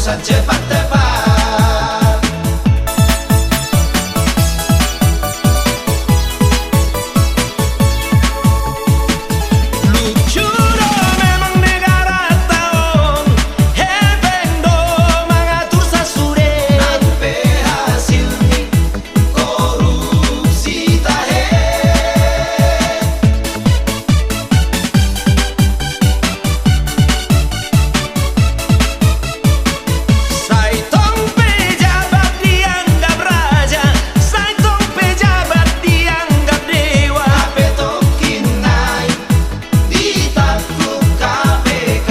urusan cepat-tepat. Lucu dong memang negara tahun, hebeng dong mengatur sasure. Ampe hasil ni korupsi tahe. Saitong pejabat dianggap raja, saitong pejabat dianggap dewa. Ape tokin naik ditakluk KPK.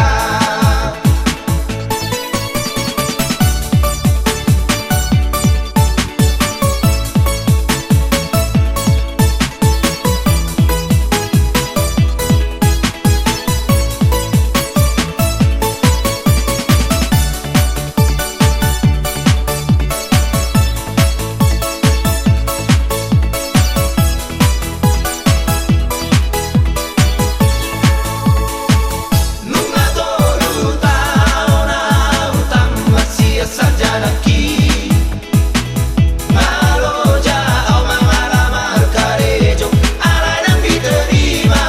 Nunga tolu tao na utang masia sarjana ki. Malo jauh mengalamar karejo, arah yang diterima.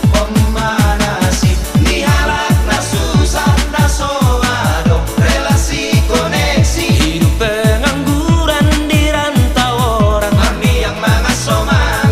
Pemana sih dihalak na susah na soado, relasi koneksi. Hidup pengangguran di rantau orang, army yang mengasomangan.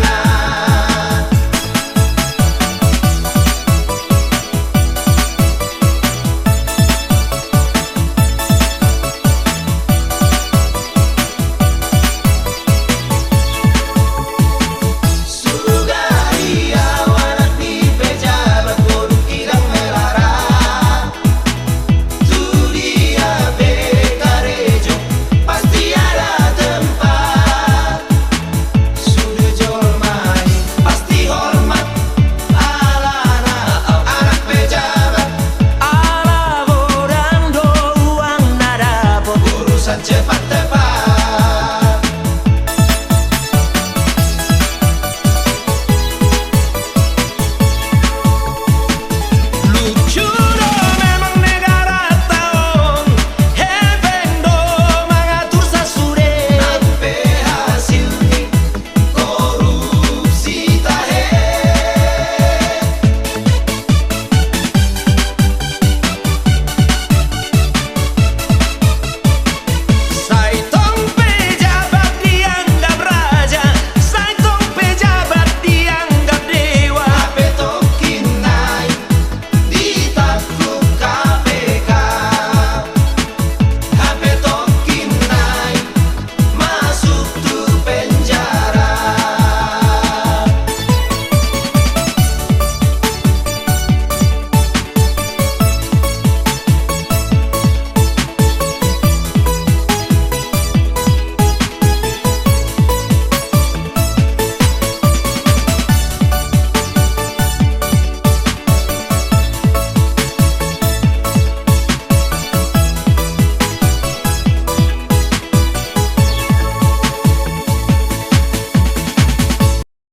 Sugari awanak di pejabat bodoh kilang melarang. Tu dia bekarejo pasti ada tempat. Sudah jolmai pasti hormat. Alana anak pejabat, ala bodang do uang nada urusan cepat